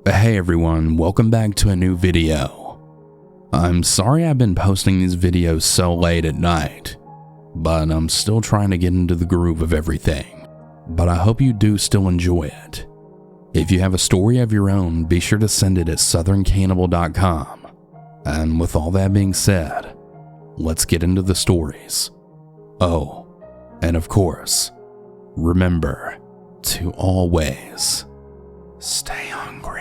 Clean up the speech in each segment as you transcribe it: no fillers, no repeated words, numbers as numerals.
Hey everyone, welcome back to a new video. I'm sorry I've been posting these videos so late at night, but I'm still trying to get into the groove of everything. But I hope you do still enjoy it. If you have a story of your own, be sure to send it at southerncannibal.com. And with all that being said, let's get into the stories. Oh, and of course, remember to always stay hungry.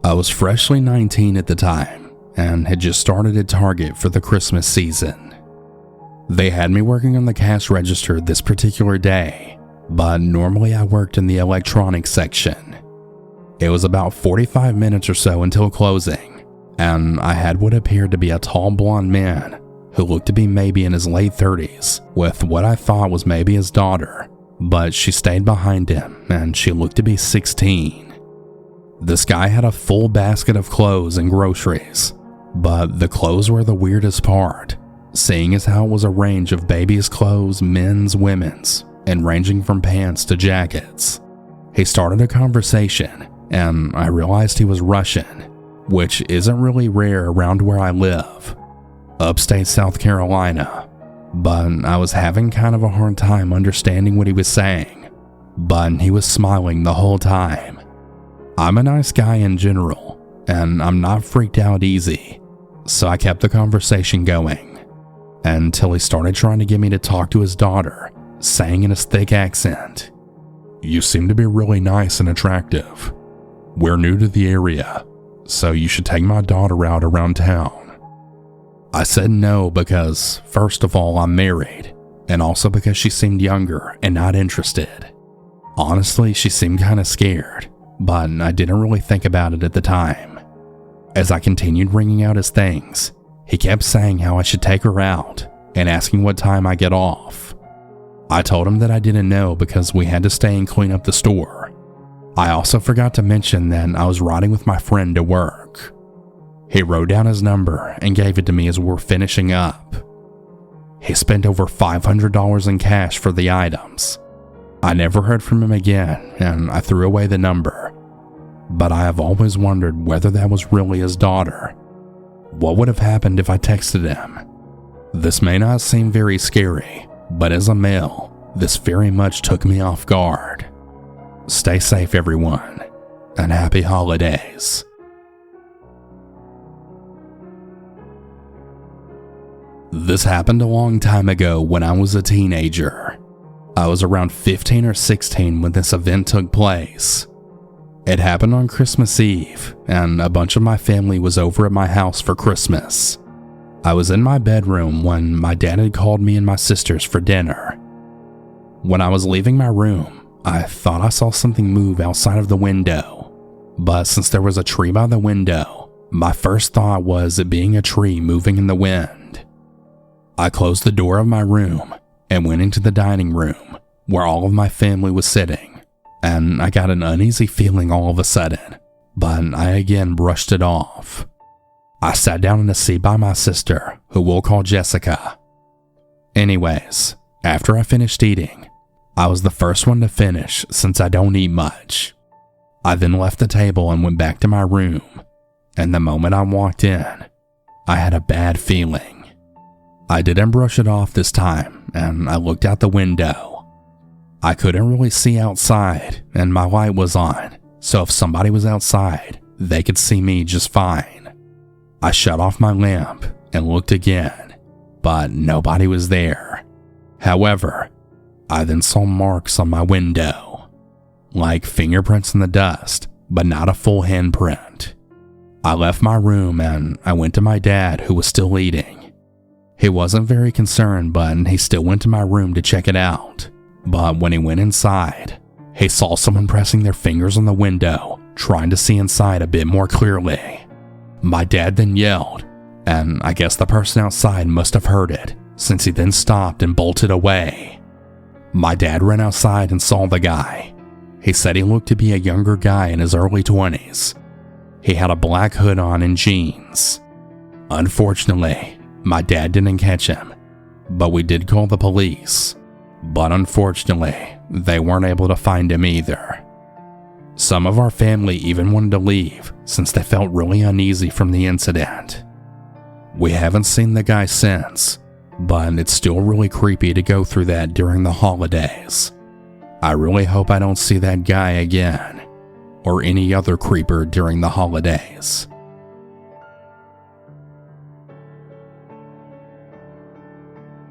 I was freshly 19 at the time and had just started at Target for the Christmas season. They had me working on the cash register this particular day, but normally I worked in the electronics section. It was about 45 minutes or so until closing, and I had what appeared to be a tall blonde man who looked to be maybe in his late 30s with what I thought was maybe his daughter, but she stayed behind him and she looked to be 16. This guy had a full basket of clothes and groceries, but the clothes were the weirdest part, seeing as how it was a range of babies' clothes, men's, women's, and ranging from pants to jackets. He started a conversation, and I realized he was Russian, which isn't really rare around where I live, upstate South Carolina, but I was having kind of a hard time understanding what he was saying, but he was smiling the whole time. I'm a nice guy in general, and I'm not freaked out easy, so I kept the conversation going, until he started trying to get me to talk to his daughter, saying in his thick accent, "You seem to be really nice and attractive. We're new to the area, so you should take my daughter out around town." I said no because, first of all, I'm married, and also because she seemed younger and not interested. Honestly, she seemed kind of scared, but I didn't really think about it at the time. As I continued ringing out his things, he kept saying how I should take her out and asking what time I get off. I told him that I didn't know because we had to stay and clean up the store. I also forgot to mention that I was riding with my friend to work. He wrote down his number and gave it to me as we were finishing up. He spent over $500 in cash for the items. I never heard from him again, and I threw away the number. But I have always wondered whether that was really his daughter. What would have happened if I texted him? This may not seem very scary, but as a male, this very much took me off guard. Stay safe, everyone, and happy holidays. This happened a long time ago when I was a teenager. I was around 15 or 16 when this event took place. It happened on Christmas Eve, and a bunch of my family was over at my house for Christmas. I was in my bedroom when my dad had called me and my sisters for dinner. When I was leaving my room, I thought I saw something move outside of the window, but since there was a tree by the window, my first thought was it being a tree moving in the wind. I closed the door of my room and went into the dining room where all of my family was sitting, and I got an uneasy feeling all of a sudden, but I again brushed it off. I sat down in a seat by my sister, who we'll call Jessica. Anyways, after I finished eating, I was the first one to finish since I don't eat much. I then left the table and went back to my room, and the moment I walked in, I had a bad feeling. I didn't brush it off this time, and I looked out the window. I couldn't really see outside, and my light was on, so if somebody was outside, they could see me just fine. I shut off my lamp and looked again, but nobody was there. However, I then saw marks on my window, like fingerprints in the dust, but not a full handprint. I left my room and I went to my dad, who was still eating. He wasn't very concerned, but he still went to my room to check it out. But when he went inside, he saw someone pressing their fingers on the window, trying to see inside a bit more clearly. My dad then yelled, and I guess the person outside must have heard it, since he then stopped and bolted away. My dad ran outside and saw the guy. He said he looked to be a younger guy in his early 20s. He had a black hood on and jeans. Unfortunately, my dad didn't catch him, but we did call the police. but unfortunately, they weren't able to find him either. Some of our family even wanted to leave since they felt really uneasy from the incident. We haven't seen the guy since, but it's still really creepy to go through that during the holidays. I really hope I don't see that guy again, or any other creeper during the holidays.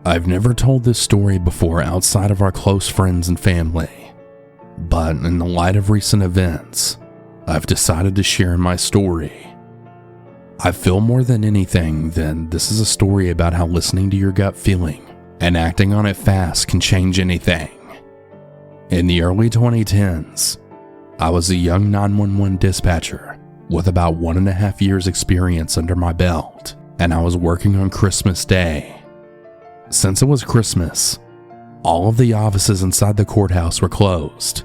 I've never told this story before outside of our close friends and family, but in the light of recent events, I've decided to share my story. I feel more than anything that this is a story about how listening to your gut feeling and acting on it fast can change anything. In the early 2010s, I was a young 911 dispatcher with about 1.5 years experience under my belt, and I was working on Christmas Day. Since it was Christmas, all of the offices inside the courthouse were closed,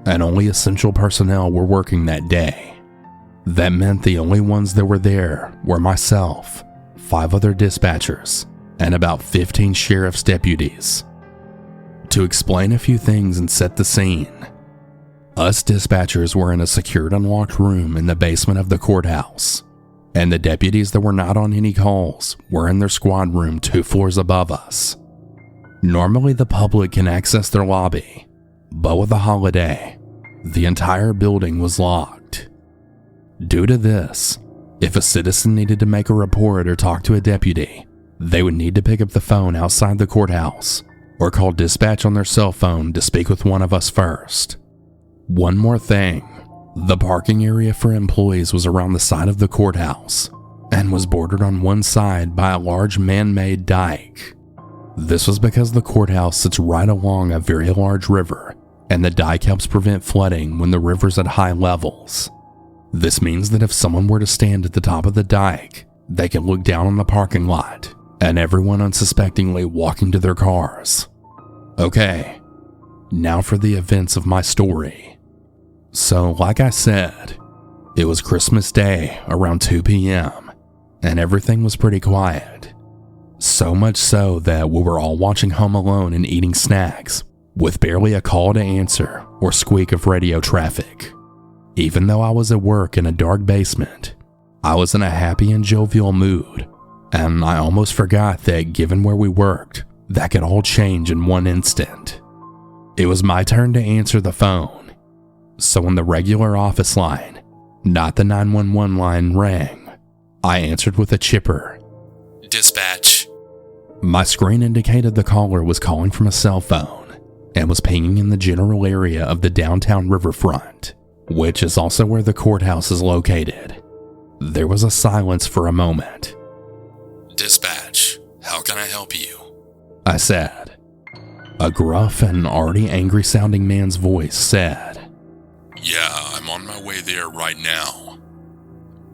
and only essential personnel were working that day. That meant the only ones that were there were myself, 5 other dispatchers, and about 15 sheriff's deputies. To explain a few things and set the scene, us dispatchers were in a secured unlocked room in the basement of the courthouse, and the deputies that were not on any calls were in their squad room 2 floors above us. Normally the public can access their lobby, but with the holiday, the entire building was locked. Due to this, if a citizen needed to make a report or talk to a deputy, they would need to pick up the phone outside the courthouse or call dispatch on their cell phone to speak with one of us first. One more thing, the parking area for employees was around the side of the courthouse and was bordered on one side by a large man-made dike. This was because the courthouse sits right along a very large river, and the dike helps prevent flooding when the river's at high levels. This means that if someone were to stand at the top of the dike, they could look down on the parking lot and everyone unsuspectingly walking to their cars. Okay, now for the events of my story. So, like I said, it was Christmas Day around 2 p.m., and everything was pretty quiet. So much so that we were all watching Home Alone and eating snacks, with barely a call to answer or squeak of radio traffic. Even though I was at work in a dark basement, I was in a happy and jovial mood, and I almost forgot that given where we worked, that could all change in one instant. It was my turn to answer the phone. So when the regular office line, not the 911 line, rang, I answered with a chipper. "Dispatch." My screen indicated the caller was calling from a cell phone and was pinging in the general area of the downtown riverfront, which is also where the courthouse is located. There was a silence for a moment. "Dispatch, how can I help you?" I said. A gruff and already angry sounding man's voice said, "Yeah, I'm on my way there right now."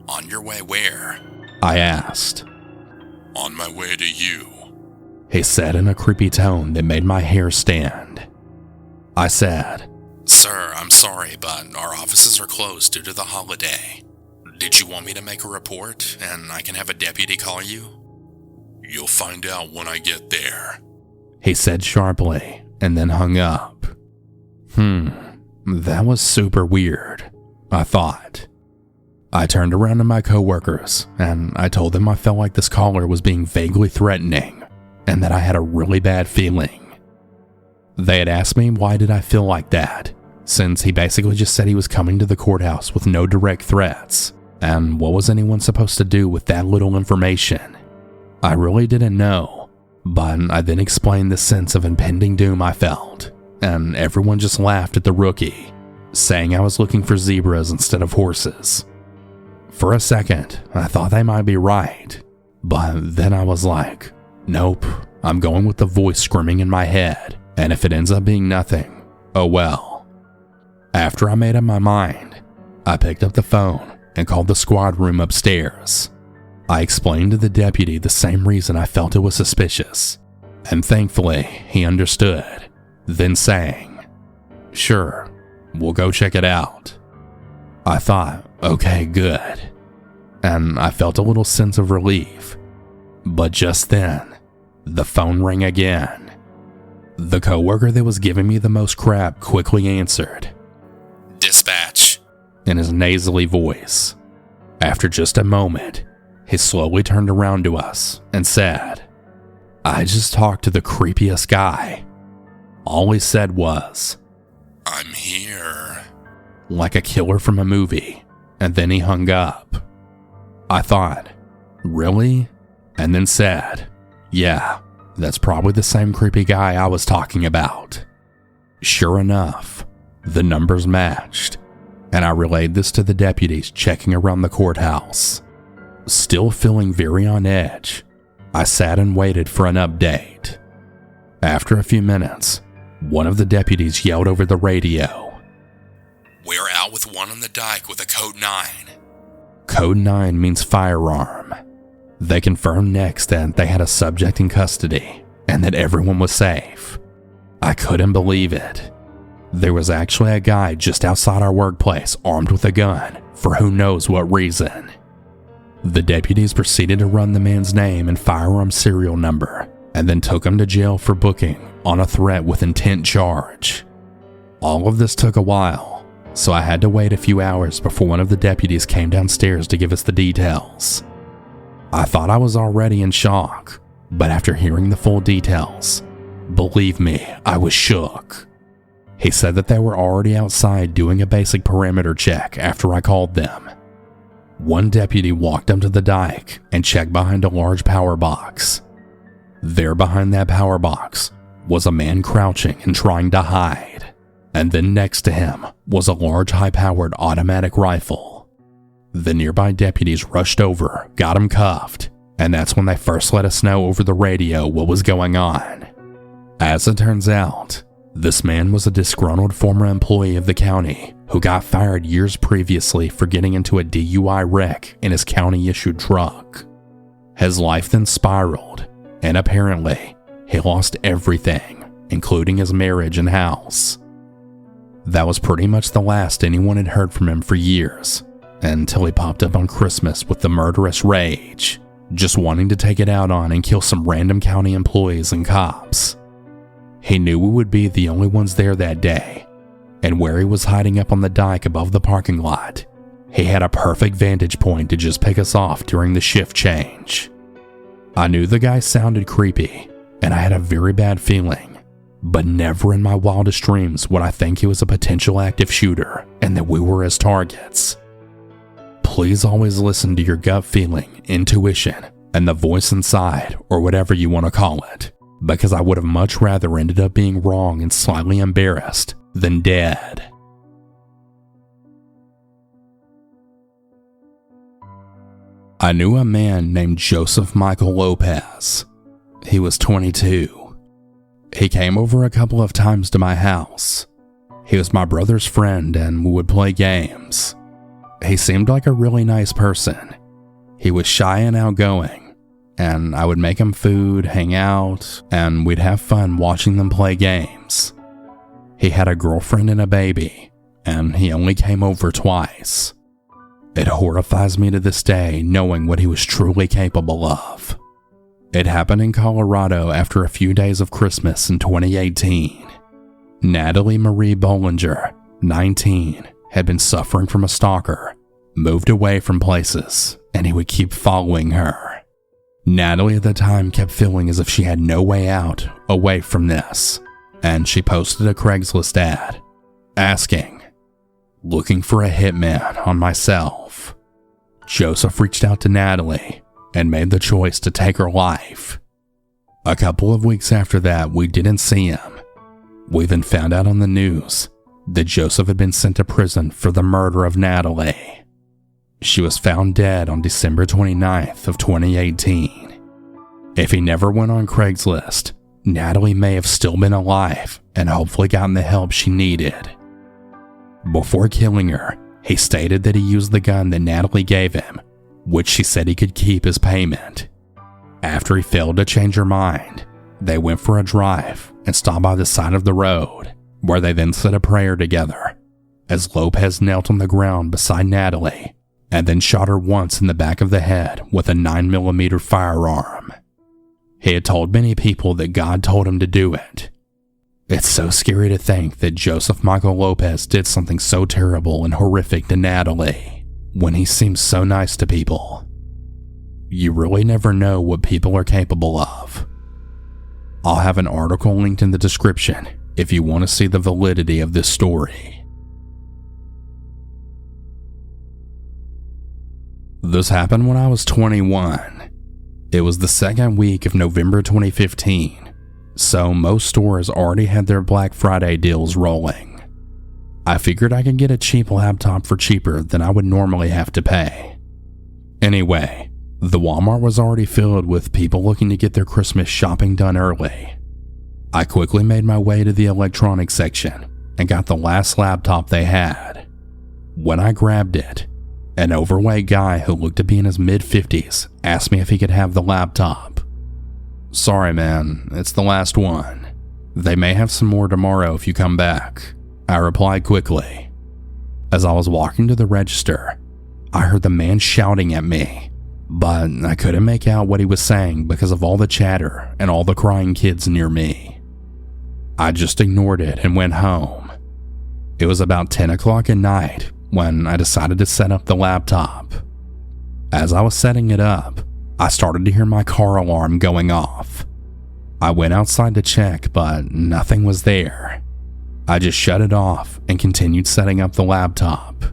"On your way where?" I asked. "On my way to you," he said in a creepy tone that made my hair stand. I said, "Sir, I'm sorry, but our offices are closed due to the holiday. Did you want me to make a report and I can have a deputy call you?" "You'll find out when I get there," he said sharply and then hung up. That was super weird, I thought. I turned around to my coworkers and I told them I felt like this caller was being vaguely threatening and that I had a really bad feeling. They had asked me why did I feel like that, since he basically just said he was coming to the courthouse with no direct threats, and what was anyone supposed to do with that little information? I really didn't know, but I then explained the sense of impending doom I felt, and everyone just laughed at the rookie, saying I was looking for zebras instead of horses. For a second, I thought they might be right, but then I was like, nope, I'm going with the voice screaming in my head, and if it ends up being nothing, oh well. After I made up my mind, I picked up the phone and called the squad room upstairs. I explained to the deputy the same reason I felt it was suspicious, and thankfully he understood, then saying, "Sure, we'll go check it out." I thought, okay, good, and I felt a little sense of relief, but just then, the phone rang again. The coworker that was giving me the most crap quickly answered, "Dispatch," in his nasally voice. After just a moment, he slowly turned around to us and said, "I just talked to the creepiest guy." All he said was, "I'm here," like a killer from a movie, and then he hung up. I thought, really? And then said, "Yeah, that's probably the same creepy guy I was talking about." Sure enough, the numbers matched, and I relayed this to the deputies checking around the courthouse. Still feeling very on edge, I sat and waited for an update. After a few minutes, one of the deputies yelled over the radio, "We're out with one on the dike with a code 9. Code 9 means firearm. They confirmed next that they had a subject in custody and that everyone was safe. I couldn't believe it. There was actually a guy just outside our workplace armed with a gun for who knows what reason. The deputies proceeded to run the man's name and firearm serial number and then took him to jail for booking on a threat with intent charge. All of this took a while, so I had to wait a few hours before one of the deputies came downstairs to give us the details. I thought I was already in shock, but after hearing the full details, believe me, I was shook. He said that they were already outside doing a basic perimeter check after I called them. One deputy walked up to the dike and checked behind a large power box. There behind that power box was a man crouching and trying to hide, and then next to him was a large high-powered automatic rifle. The nearby deputies rushed over, got him cuffed, and that's when they first let us know over the radio what was going on. As it turns out, this man was a disgruntled former employee of the county who got fired years previously for getting into a DUI wreck in his county-issued truck. His life then spiraled, and apparently, he lost everything, including his marriage and house. That was pretty much the last anyone had heard from him for years, until he popped up on Christmas with the murderous rage, just wanting to take it out on and kill some random county employees and cops. He knew we would be the only ones there that day, and where he was hiding up on the dike above the parking lot, he had a perfect vantage point to just pick us off during the shift change. I knew the guy sounded creepy, and I had a very bad feeling, but never in my wildest dreams would I think he was a potential active shooter and that we were his targets. Please always listen to your gut feeling, intuition, and the voice inside, or whatever you want to call it, because I would have much rather ended up being wrong and slightly embarrassed than dead. I knew a man named Joseph Michael Lopez. He was 22. He came over a couple of times to my house. He was my brother's friend and we would play games. He seemed like a really nice person. He was shy and outgoing, and I would make him food, hang out, and we'd have fun watching them play games. He had a girlfriend and a baby, and he only came over twice. It horrifies me to this day knowing what he was truly capable of. It happened in Colorado after a few days of Christmas in 2018. Natalie Marie Bollinger, 19, had been suffering from a stalker, moved away from places, and he would keep following her. Natalie at the time kept feeling as if she had no way out away from this, and she posted a Craigslist ad, asking, "Looking for a hitman on myself." Joseph reached out to Natalie and made the choice to take her life. A couple of weeks after that, we didn't see him. We then found out on the news that Joseph had been sent to prison for the murder of Natalie. She was found dead on December 29th of 2018. If he never went on Craigslist, Natalie may have still been alive and hopefully gotten the help she needed. Before killing her, he stated that he used the gun that Natalie gave him, which she said he could keep as payment. After he failed to change her mind, they went for a drive and stopped by the side of the road, where they then said a prayer together, as Lopez knelt on the ground beside Natalie and then shot her once in the back of the head with a 9mm firearm. He had told many people that God told him to do it. It's so scary to think that Joseph Michael Lopez did something so terrible and horrific to Natalie when he seems so nice to people. You really never know what people are capable of. I'll have an article linked in the description if you want to see the validity of this story. This happened when I was 21. It was the second week of November 2015, so most stores already had their Black Friday deals rolling. I figured I could get a cheap laptop for cheaper than I would normally have to pay. Anyway, the Walmart was already filled with people looking to get their Christmas shopping done early. I quickly made my way to the electronics section and got the last laptop they had. When I grabbed it, an overweight guy who looked to be in his mid-50s asked me if he could have the laptop. "Sorry man, it's the last one. They may have some more tomorrow if you come back," I replied quickly. As I was walking to the register, I heard the man shouting at me, but I couldn't make out what he was saying because of all the chatter and all the crying kids near me. I just ignored it and went home. It was about 10 o'clock at night when I decided to set up the laptop. As I was setting it up, I started to hear my car alarm going off. I went outside to check, but nothing was there. I just shut it off and continued setting up the laptop.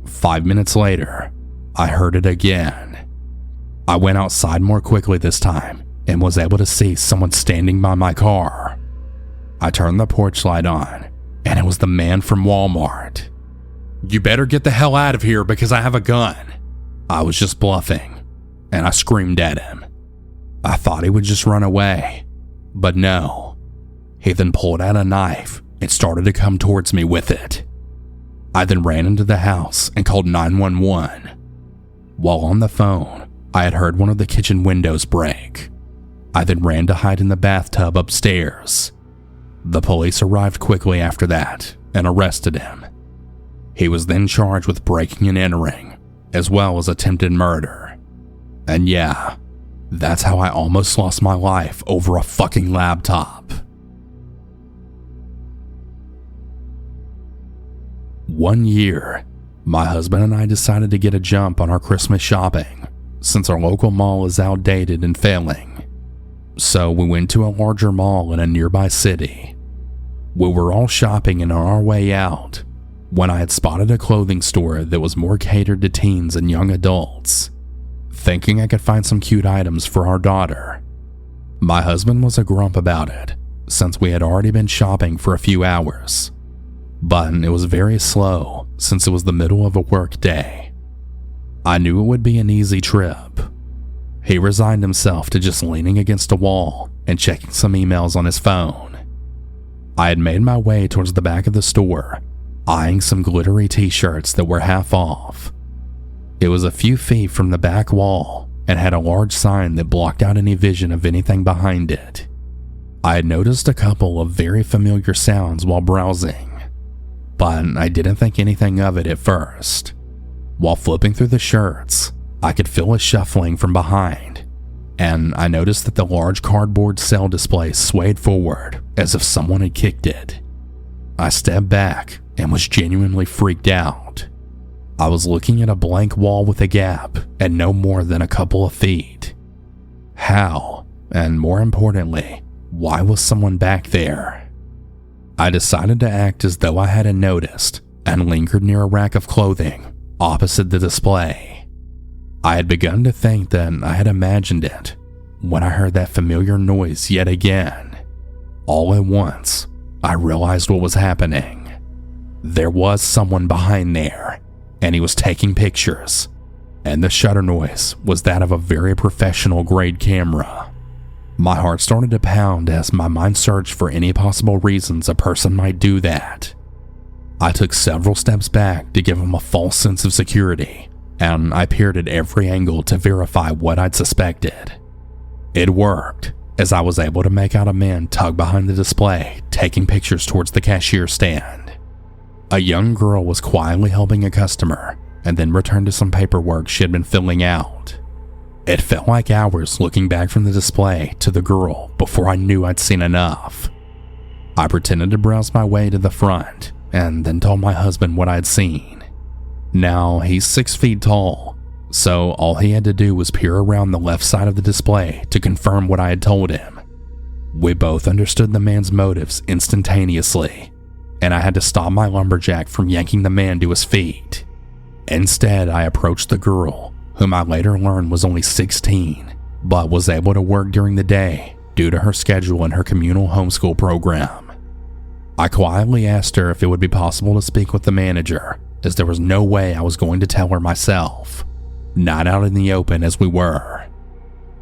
5 minutes later, I heard it again. I went outside more quickly this time and was able to see someone standing by my car. I turned the porch light on, and it was the man from Walmart. "You better get the hell out of here because I have a gun." I was just bluffing, and I screamed at him. I thought he would just run away, but no. He then pulled out a knife and started to come towards me with it. I then ran into the house and called 911. While on the phone, I had heard one of the kitchen windows break. I then ran to hide in the bathtub upstairs. The police arrived quickly after that and arrested him. He was then charged with breaking and entering, as well as attempted murder. And yeah, that's how I almost lost my life over a fucking laptop. 1 year, my husband and I decided to get a jump on our Christmas shopping, since our local mall is outdated and failing. So we went to a larger mall in a nearby city. We were all shopping and on our way out when I had spotted a clothing store that was more catered to teens and young adults, thinking I could find some cute items for our daughter. My husband was a grump about it, since we had already been shopping for a few hours, but it was very slow since it was the middle of a work day. I knew it would be an easy trip. He resigned himself to just leaning against a wall and checking some emails on his phone. I had made my way towards the back of the store, eyeing some glittery t-shirts that were half off. It was a few feet from the back wall and had a large sign that blocked out any vision of anything behind it. I had noticed a couple of very familiar sounds while browsing, but I didn't think anything of it at first. While flipping through the shirts, I could feel a shuffling from behind, and I noticed that the large cardboard sale display swayed forward as if someone had kicked it. I stepped back and was genuinely freaked out. I was looking at a blank wall with a gap and no more than a couple of feet. How, and more importantly, why was someone back there? I decided to act as though I hadn't noticed and lingered near a rack of clothing opposite the display. I had begun to think that I had imagined it when I heard that familiar noise yet again. All at once, I realized what was happening. There was someone behind there, and he was taking pictures, and the shutter noise was that of a very professional grade camera. My heart started to pound as my mind searched for any possible reasons a person might do that. I took several steps back to give him a false sense of security, and I peered at every angle to verify what I'd suspected. It worked, as I was able to make out a man tug behind the display, taking pictures towards the cashier stand. A young girl was quietly helping a customer, and then returned to some paperwork she had been filling out. It felt like hours looking back from the display to the girl before I knew I'd seen enough. I pretended to browse my way to the front and then told my husband what I'd seen. Now, he's 6 feet tall, so all he had to do was peer around the left side of the display to confirm what I had told him. We both understood the man's motives instantaneously, and I had to stop my lumberjack from yanking the man to his feet. Instead, I approached the girl, whom I later learned was only 16, but was able to work during the day due to her schedule and her communal homeschool program. I quietly asked her if it would be possible to speak with the manager, as there was no way I was going to tell her myself, not out in the open as we were.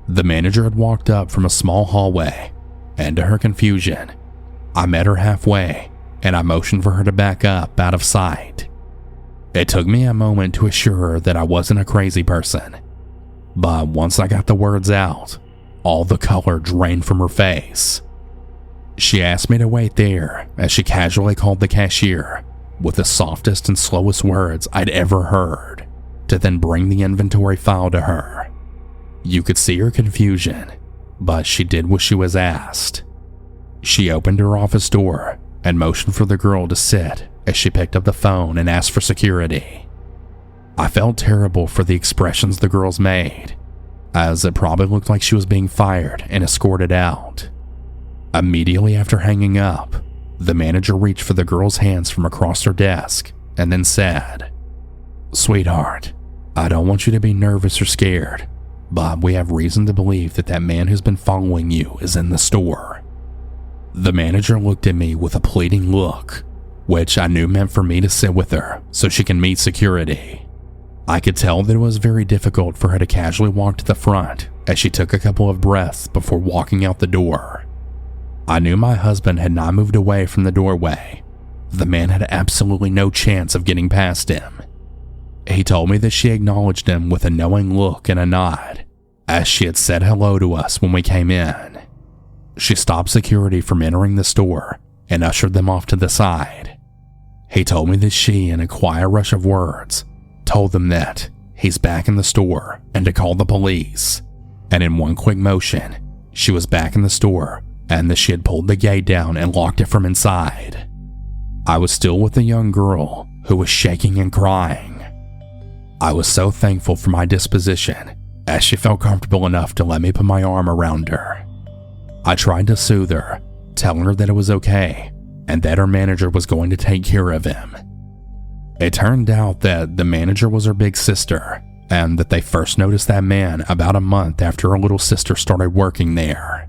The manager had walked up from a small hallway, and to her confusion, I met her halfway and I motioned for her to back up out of sight. It took me a moment to assure her that I wasn't a crazy person, but once I got the words out, all the color drained from her face. She asked me to wait there as she casually called the cashier with the softest and slowest words I'd ever heard to then bring the inventory file to her. You could see her confusion, but she did what she was asked. She opened her office door and motioned for the girl to sit as she picked up the phone and asked for security. I felt terrible for the expressions the girls made, as it probably looked like she was being fired and escorted out. Immediately after hanging up, the manager reached for the girl's hands from across her desk and then said, "Sweetheart, I don't want you to be nervous or scared, but we have reason to believe that man who's been following you is in the store." The manager looked at me with a pleading look, which I knew meant for me to sit with her so she can meet security. I could tell that it was very difficult for her to casually walk to the front as she took a couple of breaths before walking out the door. I knew my husband had not moved away from the doorway. The man had absolutely no chance of getting past him. He told me that she acknowledged him with a knowing look and a nod, as she had said hello to us when we came in. She stopped security from entering the store and ushered them off to the side. He told me that she, in a quiet rush of words, told them that he's back in the store and to call the police, and in one quick motion, she was back in the store and that she had pulled the gate down and locked it from inside. I was still with the young girl who was shaking and crying. I was so thankful for my disposition as she felt comfortable enough to let me put my arm around her. I tried to soothe her, telling her that it was okay and that her manager was going to take care of him. It turned out that the manager was her big sister and that they first noticed that man about a month after her little sister started working there.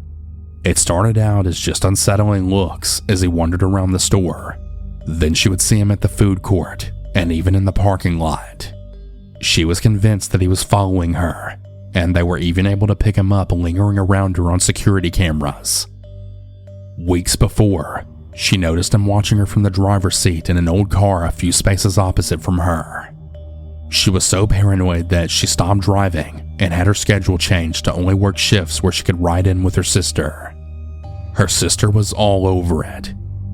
It started out as just unsettling looks as he wandered around the store. Then she would see him at the food court and even in the parking lot. She was convinced that he was following her, and they were even able to pick him up lingering around her on security cameras. Weeks before, she noticed him watching her from the driver's seat in an old car a few spaces opposite from her. She was so paranoid that she stopped driving and had her schedule changed to only work shifts where she could ride in with her sister. Her sister was all over it.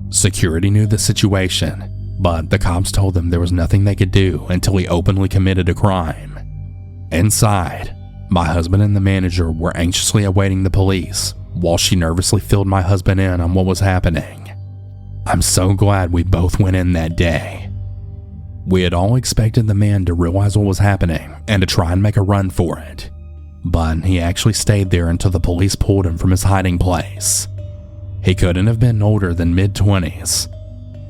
Security knew the situation, but the cops told them there was nothing they could do until he openly committed a crime. Inside, my husband and the manager were anxiously awaiting the police while she nervously filled my husband in on what was happening. I'm so glad we both went in that day. We had all expected the man to realize what was happening and to try and make a run for it, but he actually stayed there until the police pulled him from his hiding place. He couldn't have been older than mid-20s.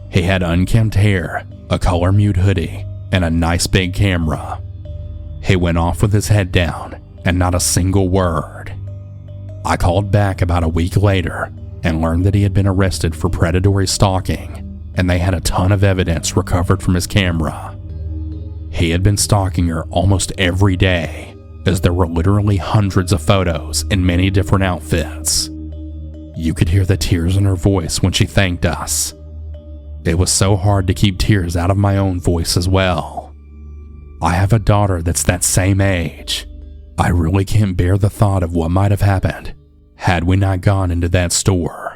He had unkempt hair, a color mute hoodie, and a nice big camera. He went off with his head down and not a single word. I called back about a week later and learned that he had been arrested for predatory stalking, and they had a ton of evidence recovered from his camera. He had been stalking her almost every day, as there were literally hundreds of photos in many different outfits. You could hear the tears in her voice when she thanked us. It was so hard to keep tears out of my own voice as well. I have a daughter that's that same age. I really can't bear the thought of what might have happened had we not gone into that store.